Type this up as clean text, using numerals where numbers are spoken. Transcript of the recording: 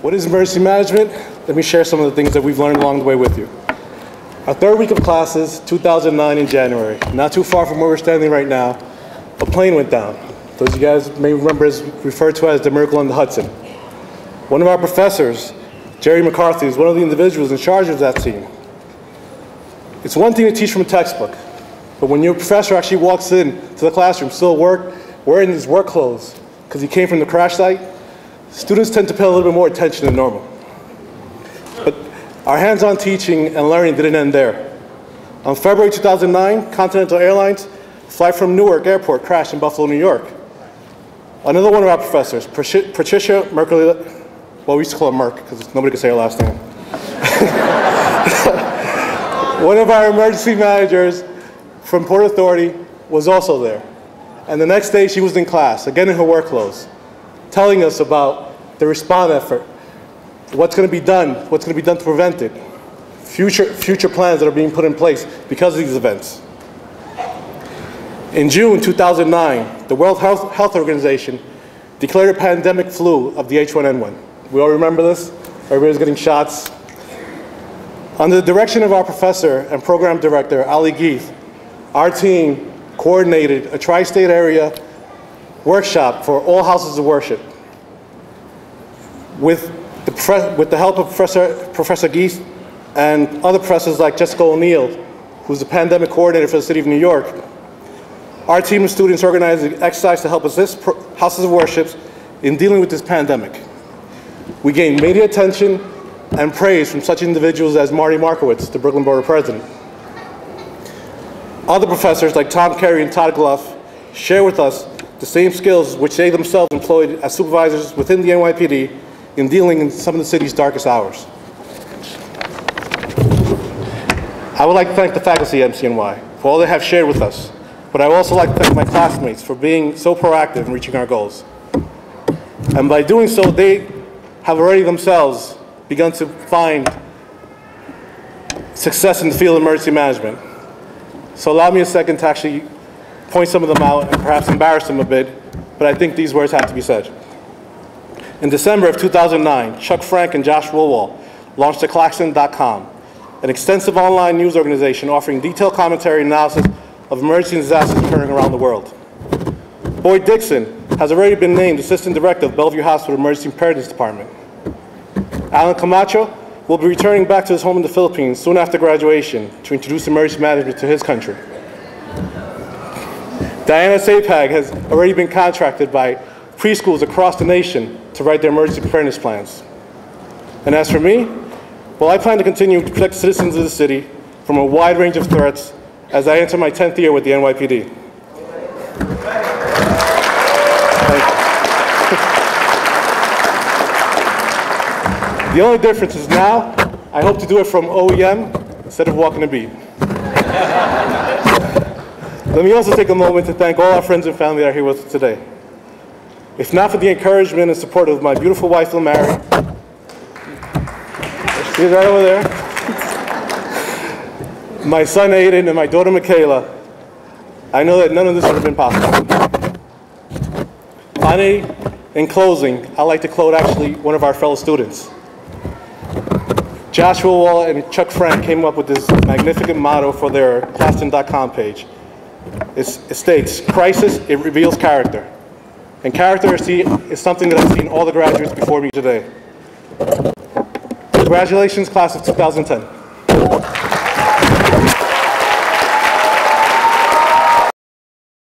What is emergency management? Let me share some of the things that we've learned along the way with you. Our third week of classes, 2009 in January, not too far from where we're standing right now, a plane went down. Those of you guys may remember is referred to as the Miracle on the Hudson. One of our professors, Jerry McCarthy, is one of the individuals in charge of that team. It's one thing to teach from a textbook, but when your professor actually walks in to the classroom still wearing his work clothes because he came from the crash site, students tend to pay a little bit more attention than normal. But our hands-on teaching and learning didn't end there. On February 2009, Continental Airlines flight from Newark Airport crashed in Buffalo, New York. Another one of our professors, Patricia Merkley, well, we used to call her Merck because nobody could say her last name. One of our emergency managers from Port Authority was also there. And the next day she was in class, again in her work clothes, telling us about the response effort, what's going to be done to prevent it, future plans that are being put in place because of these events. In June 2009, the World Health Organization declared a pandemic flu of the H1N1. We all remember this? Everybody's getting shots. Under the direction of our professor and program director, Ali Geith, our team coordinated a tri-state area workshop for all houses of worship. With the help of Professor Geith and other professors like Jessica O'Neill, who's the pandemic coordinator for the city of New York, our team of students organized an exercise to help assist houses of worship in dealing with this pandemic. We gained media attention and praise from such individuals as Marty Markowitz, the Brooklyn Borough President. Other professors like Tom Carey and Todd Gluff share with us the same skills which they themselves employed as supervisors within the NYPD in dealing in some of the city's darkest hours. I would like to thank the faculty at MCNY for all they have shared with us, but I would also like to thank my classmates for being so proactive in reaching our goals. And by doing so, they have already themselves begun to find success in the field of emergency management. So allow me a second to actually point some of them out and perhaps embarrass them a bit, but I think these words have to be said. In December of 2009, Chuck Frank and Josh Woolwall launched theClaxon.com, an extensive online news organization offering detailed commentary and analysis of emergency disasters occurring around the world. Boyd Dixon has already been named Assistant Director of Bellevue Hospital Emergency Preparedness Department. Alan Camacho will be returning back to his home in the Philippines soon after graduation to introduce emergency management to his country. Diana Sapag has already been contracted by preschools across the nation to write their emergency preparedness plans. And as for me, well, I plan to continue to protect citizens of the city from a wide range of threats as I enter my 10th year with the NYPD. The only difference is now, I hope to do it from OEM instead of walking a beat. Let me also take a moment to thank all our friends and family that are here with us today. If not for the encouragement and support of my beautiful wife, Mary, she's right over there, my son Aiden and my daughter Michaela, I know that none of this would have been possible. Finally, in closing, I'd like to quote actually one of our fellow students. Joshua Wall and Chuck Frank came up with this magnificent motto for their Claxon.com page. It states, crisis, it reveals character. And character is something that I've seen all the graduates before me today. Congratulations, class of 2010.